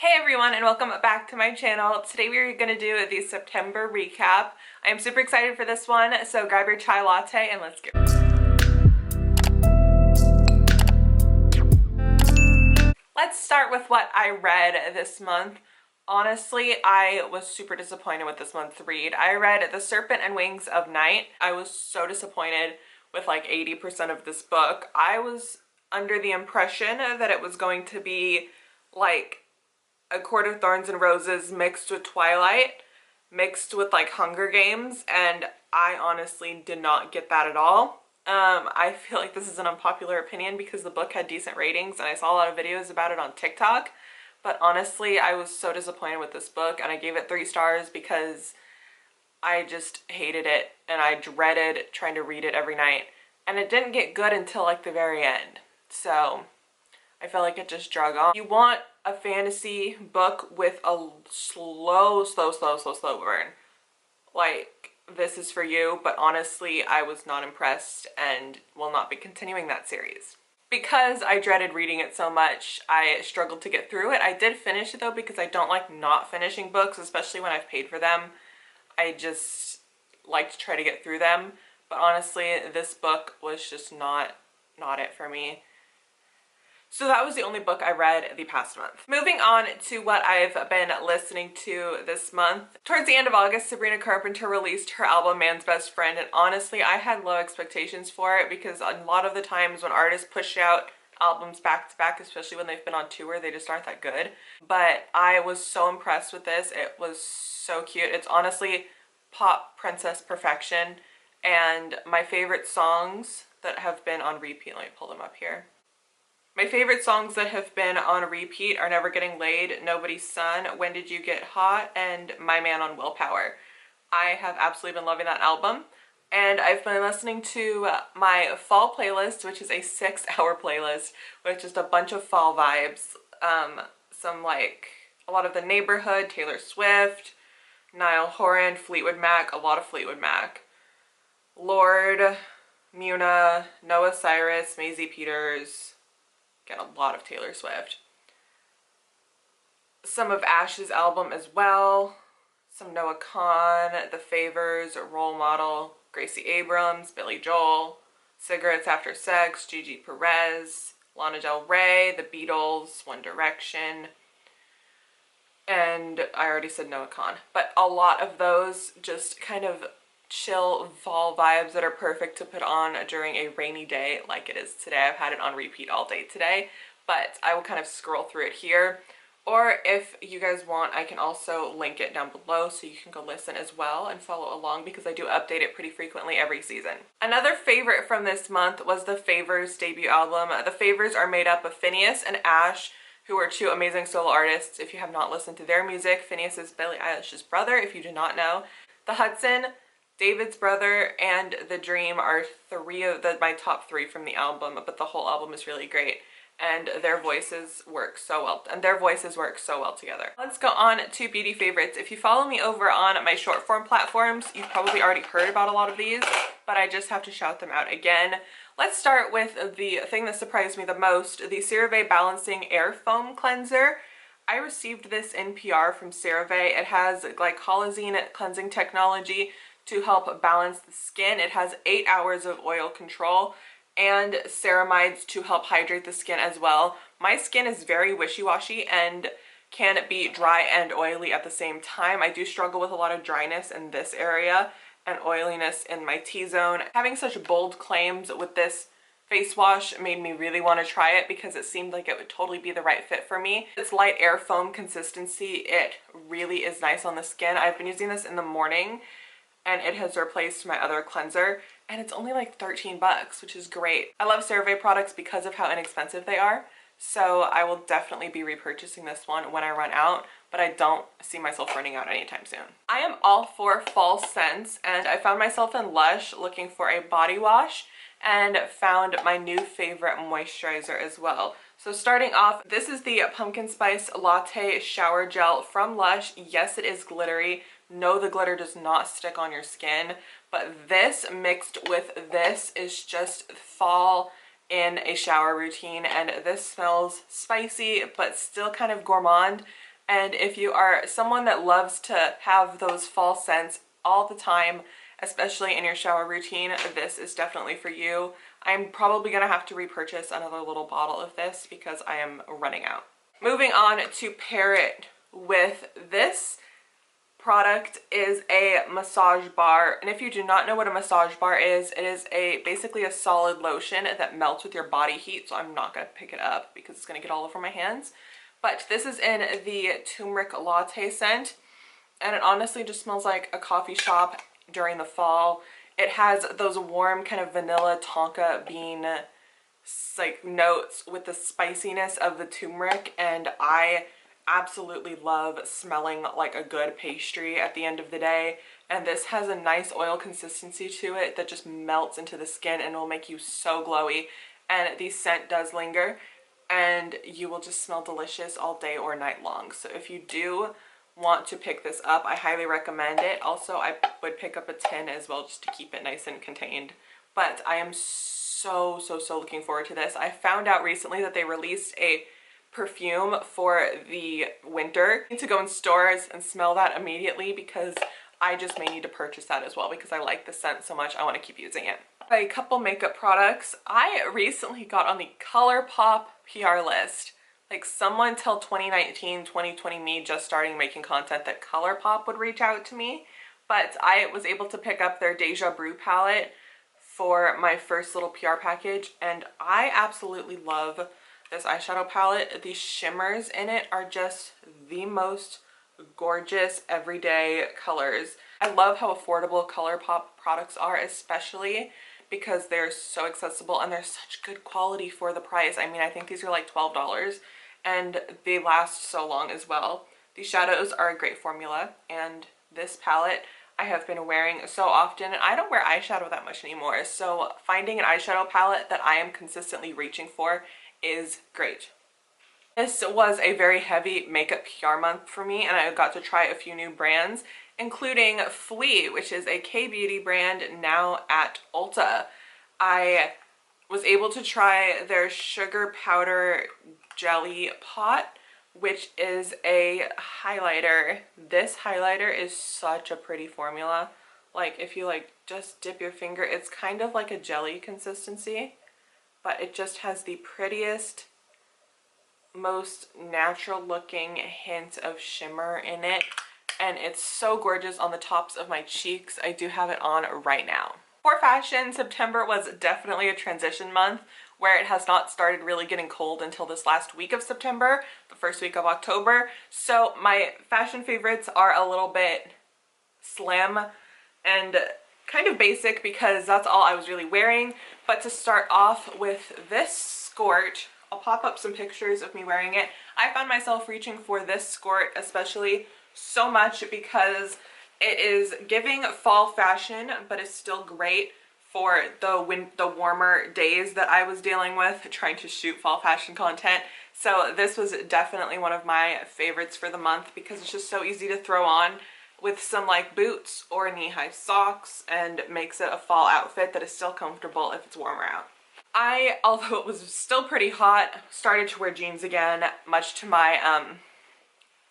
Hey everyone, and welcome back to my channel. Today we are going to do the September recap. I am super excited for this one, so grab your chai latte and let's get Let's start with what I read this month. Honestly, I was super disappointed with this month's read. I read The Serpent and Wings of Night. I was so disappointed with like 80% of this book. I was under the impression that it was going to be like A Court of Thorns and Roses mixed with Twilight, mixed with like Hunger Games, and I honestly did not get that at all. I feel like this is an unpopular opinion because the book had decent ratings and I saw a lot of videos about it on TikTok, but honestly I was so disappointed with this book and I gave it 3 stars because I just hated it and I dreaded trying to read it every night, and it didn't get good until like the very end. So I felt like it just drug on. You want a fantasy book with a slow burn. Like, this is for you, but honestly, I was not impressed and will not be continuing that series. Because I dreaded reading it so much, I struggled to get through it. I did finish it though because I don't like not finishing books, especially when I've paid for them. I just like to try to get through them. But honestly, this book was just not it for me. So that was the only book I read the past month. Moving on to what I've been listening to this month. Towards the end of August, Sabrina Carpenter released her album Man's Best Friend, and honestly I had low expectations for it because a lot of the times when artists push out albums back to back, especially when they've been on tour, they just aren't that good. But I was so impressed with this. It was so cute. It's honestly pop princess perfection, and my favorite songs that have been on repeat, let me pull them up here. My favorite songs that have been on repeat are Never Getting Laid, Nobody's Son, When Did You Get Hot, and My Man on Willpower. I have absolutely been loving that album, and I've been listening to my fall playlist, which is a 6-hour playlist with just a bunch of fall vibes. Some like a lot of The Neighborhood, Taylor Swift, Niall Horan, Fleetwood Mac, a lot of Fleetwood Mac, Lorde, Muna, Noah Cyrus, Maisie Peters, a lot of Taylor Swift. Some of Ash's album as well. Some Noah Kahan, The Favors, Role Model, Gracie Abrams, Billy Joel, Cigarettes After Sex, Gigi Perez, Lana Del Rey, The Beatles, One Direction, and I already said Noah Kahan. But a lot of those just kind of chill fall vibes that are perfect to put on during a rainy day like it is today. I've had it on repeat all day today, but I will kind of scroll through it here. Or if you guys want, I can also link it down below so you can go listen as well and follow along because I do update it pretty frequently every season. Another favorite from this month was The Favors debut album. The Favors are made up of Phineas and Ash, who are 2 amazing solo artists. If you have not listened to their music, Phineas is Billie Eilish's brother, if you do not know. The Hudson, David's brother, and The Dream are 3 of my top 3 from the album, but the whole album is really great, and their voices work so well together. Let's go on to beauty favorites. If you follow me over on my short form platforms, you've probably already heard about a lot of these, but I just have to shout them out again. Let's start with the thing that surprised me the most, the CeraVe Balancing Air Foam Cleanser. I received this in PR from CeraVe. It has glycolazine cleansing technology to help balance the skin. It has 8 hours of oil control and ceramides to help hydrate the skin as well. My skin is very wishy-washy and can be dry and oily at the same time. I do struggle with a lot of dryness in this area and oiliness in my T-zone. Having such bold claims with this face wash made me really want to try it because it seemed like it would totally be the right fit for me. It's light air foam consistency. It really is nice on the skin. I've been using this in the morning and it has replaced my other cleanser, and it's only like 13 bucks, which is great. I love CeraVe products because of how inexpensive they are, so I will definitely be repurchasing this one when I run out, but I don't see myself running out anytime soon. I am all for fall scents, and I found myself in Lush looking for a body wash and found my new favorite moisturizer as well. So starting off, this is the Pumpkin Spice Latte Shower Gel from Lush. Yes, it is glittery. No, the glitter does not stick on your skin, but this mixed with this is just fall in a shower routine, and this smells spicy but still kind of gourmand And if you are someone that loves to have those fall scents all the time, especially in your shower routine, this is definitely for you. I'm probably gonna have to repurchase another little bottle of this because I am running out. Moving on to pair it with this product is a massage bar. And if you do not know what a massage bar is, it is basically a solid lotion that melts with your body heat. So I'm not gonna pick it up because it's gonna get all over my hands. But this is in the turmeric latte scent, and it honestly just smells like a coffee shop during the fall. It has those warm kind of vanilla tonka bean like notes with the spiciness of the turmeric, and I absolutely love smelling like a good pastry at the end of the day. And this has a nice oil consistency to it that just melts into the skin and will make you so glowy. And the scent does linger, and you will just smell delicious all day or night long. So if you do want to pick this up, I highly recommend it. Also, I would pick up a tin as well just to keep it nice and contained. But I am so looking forward to this. I found out recently that they released a perfume for the winter. I need to go in stores and smell that immediately because I just may need to purchase that as well because I like the scent so much. I want to keep using it. A couple makeup products. I recently got on the ColourPop PR list. Like, someone tell 2019, 2020 me just starting making content that ColourPop would reach out to me. But I was able to pick up their Deja Brew palette for my first little PR package, and I absolutely love this eyeshadow palette. These shimmers in it are just the most gorgeous everyday colors. I love how affordable ColourPop products are, especially because they're so accessible and they're such good quality for the price. I mean, I think these are like $12 and they last so long as well. These shadows are a great formula, and this palette I have been wearing so often, and I don't wear eyeshadow that much anymore, so finding an eyeshadow palette that I am consistently reaching for is great. This was a very heavy makeup PR month for me, and I got to try a few new brands, including Flea, which is a K-beauty brand now at Ulta. I was able to try their sugar powder jelly pot, which is a highlighter. This highlighter is such a pretty formula. Like, if you like just dip your finger, it's kind of like a jelly consistency, but it just has the prettiest, most natural looking hint of shimmer in it, and it's so gorgeous on the tops of my cheeks. I do have it on right now. For fashion, September was definitely a transition month where it has not started really getting cold until this last week of September, the first week of October. So my fashion favorites are a little bit slim and kind of basic because that's all I was really wearing. But to start off with this skirt, I'll pop up some pictures of me wearing it. I found myself reaching for this skirt especially so much because it is giving fall fashion, but it's still great for the warmer days that I was dealing with trying to shoot fall fashion content. So this was definitely one of my favorites for the month because it's just so easy to throw on with some like boots or knee-high socks and makes it a fall outfit that is still comfortable if it's warmer out. I, although it was still pretty hot, started to wear jeans again, much to my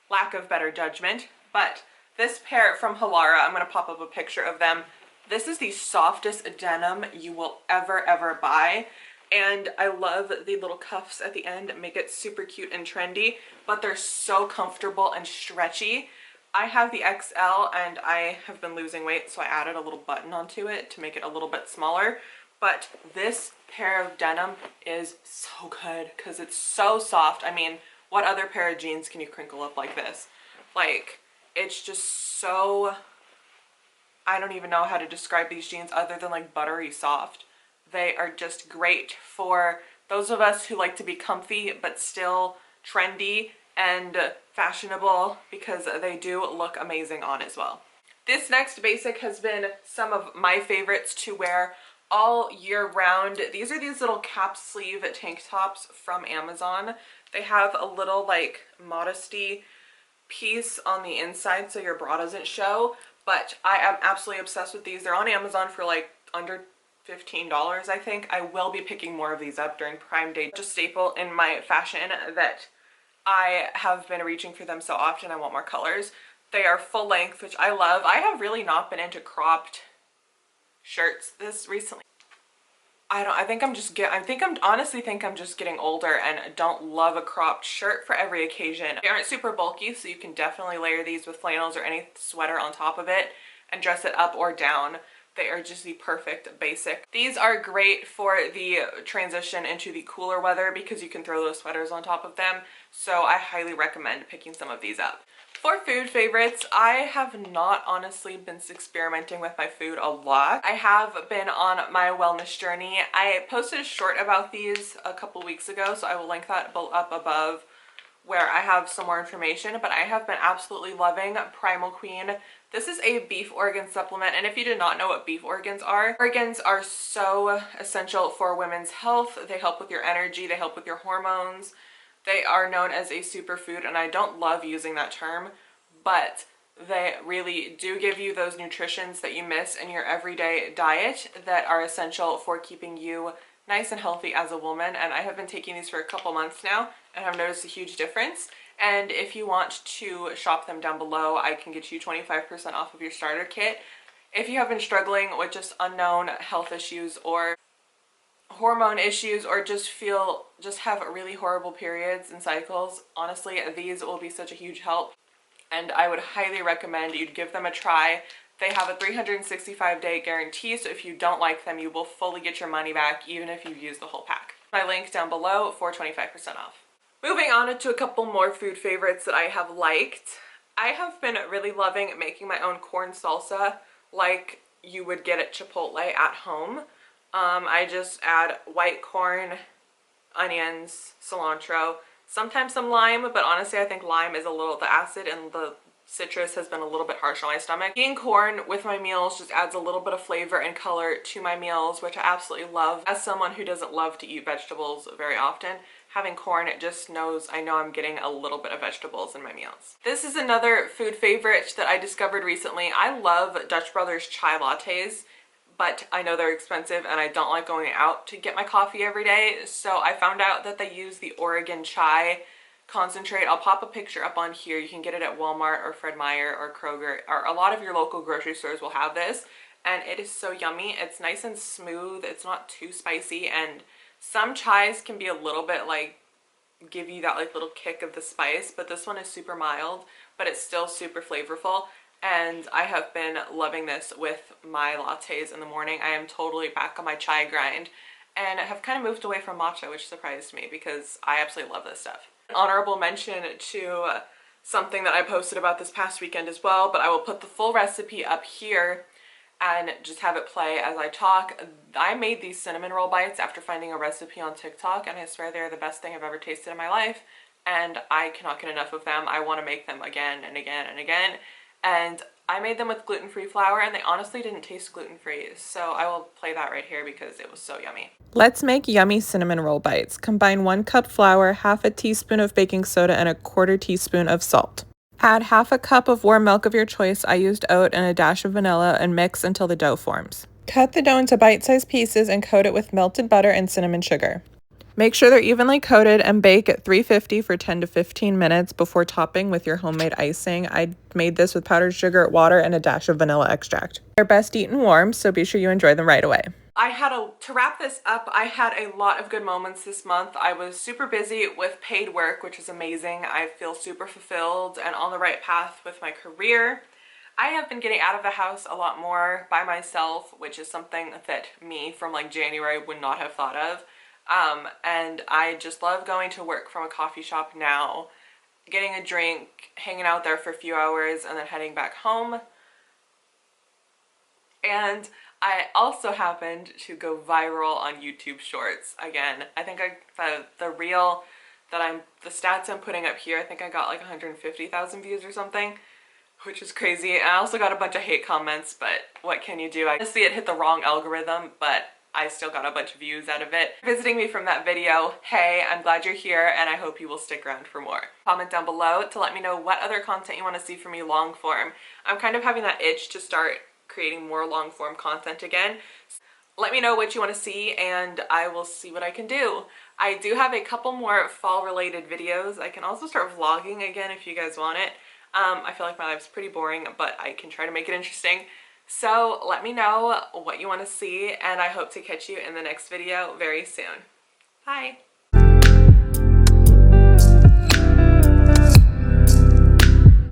lack of better judgment. But this pair from Halara, I'm going to pop up a picture of them. This is the softest denim you will ever buy. And I love the little cuffs at the end, make it super cute and trendy, but they're so comfortable and stretchy. I have the XL and I have been losing weight, so I added a little button onto it to make it a little bit smaller. But this pair of denim is so good because it's so soft. I mean, what other pair of jeans can you crinkle up like this? Like, it's just so, I don't even know how to describe these jeans other than like buttery soft. They are just great for those of us who like to be comfy but still trendy and fashionable because they do look amazing on as well. This next basic has been some of my favorites to wear all year round. These are these little cap sleeve tank tops from Amazon. They have a little like modesty piece on the inside so your bra doesn't show, but I am absolutely obsessed with these. They're on Amazon for like under $15, I think. I will be picking more of these up during Prime Day. Just staple in my fashion that I have been reaching for them so often. I want more colors. They are full length, which I love. I have really not been into cropped shirts this recently. I think I'm just honestly think I'm just getting older and don't love a cropped shirt for every occasion. They aren't super bulky, so you can definitely layer these with flannels or any sweater on top of it and dress it up or down. They are just the perfect basic. These are great for the transition into the cooler weather because you can throw those sweaters on top of them. So I highly recommend picking some of these up. For food favorites, I have not honestly been experimenting with my food a lot. I have been on my wellness journey. I posted a short about these a couple weeks ago, so I will link that up above where I have some more information, but I have been absolutely loving Primal Queen. This is a beef organ supplement, and if you did not know what beef organs are so essential for women's health. They help with your energy, they help with your hormones. They are known as a superfood, and I don't love using that term, but they really do give you those nutritions that you miss in your everyday diet that are essential for keeping you nice and healthy as a woman. And I have been taking these for a couple months now and have noticed a huge difference. And if you want to shop them down below, I can get you 25% off of your starter kit. If you have been struggling with just unknown health issues or hormone issues, or just have really horrible periods and cycles, honestly, these will be such a huge help. And I would highly recommend you'd give them a try. They have a 365-day guarantee, so if you don't like them, you will fully get your money back, even if you've used the whole pack. My link down below for 25% off. Moving on to a couple more food favorites that I have liked. I have been really loving making my own corn salsa like you would get at Chipotle at home. I just add white corn, onions, cilantro, sometimes some lime, but honestly I think lime is the acid and the citrus has been a little bit harsh on my stomach. Eating corn with my meals just adds a little bit of flavor and color to my meals, which I absolutely love. As someone who doesn't love to eat vegetables very often, having corn, it just knows I know I'm getting a little bit of vegetables in my meals. This is another food favorite that I discovered recently. I love Dutch Brothers chai lattes, but I know they're expensive and I don't like going out to get my coffee every day. So I found out that they use the Oregon chai concentrate. I'll pop a picture up on here. You can get it at Walmart or Fred Meyer or Kroger, or a lot of your local grocery stores will have this. And it is so yummy. It's nice and smooth. It's not too spicy. And some chais can be a little bit give you that little kick of the spice, but this one is super mild, but it's still super flavorful. And I have been loving this with my lattes in the morning. I am totally back on my chai grind and I have kind of moved away from matcha, which surprised me because I absolutely love this stuff. An honorable mention to something that I posted about this past weekend as well, but I will put the full recipe up here and just have it play as I talk. I made these cinnamon roll bites after finding a recipe on TikTok, and I swear they're the best thing I've ever tasted in my life, and I cannot get enough of them. I want to make them again and again and again. And I made them with gluten-free flour, and they honestly didn't taste gluten-free, so I will play that right here because it was so yummy. Let's make yummy cinnamon roll bites. Combine 1 cup flour, half a teaspoon of baking soda, and a 1/4 teaspoon of salt. Add half a cup of warm milk of your choice. I used oat and a dash of vanilla, and mix until the dough forms. Cut the dough into bite-sized pieces and coat it with melted butter and cinnamon sugar. Make sure they're evenly coated and bake at 350 for 10 to 15 minutes before topping with your homemade icing. I made this with powdered sugar, water, and a dash of vanilla extract. They're best eaten warm, so be sure you enjoy them right away. To wrap this up, I had a lot of good moments this month. I was super busy with paid work, which is amazing. I feel super fulfilled and on the right path with my career. I have been getting out of the house a lot more by myself, which is something that me from January would not have thought of. And I just love going to work from a coffee shop now, getting a drink, hanging out there for a few hours, and then heading back home. And I also happened to go viral on YouTube Shorts again. I think the reel that the stats I'm putting up here, I think I got 150,000 views or something, which is crazy. And I also got a bunch of hate comments, but what can you do? Honestly, it hit the wrong algorithm, but I still got a bunch of views out of it. Visiting me from that video, hey, I'm glad you're here and I hope you will stick around for more. Comment down below to let me know what other content you want to see from me long form. I'm kind of having that itch to start creating more long form content again. let me know what you want to see and I will see what I can do. I do have a couple more fall related videos. I can also start vlogging again if you guys want it. I feel like my life's pretty boring, but I can try to make it interesting. So let me know what you want to see, and I hope to catch you in the next video very soon. Bye!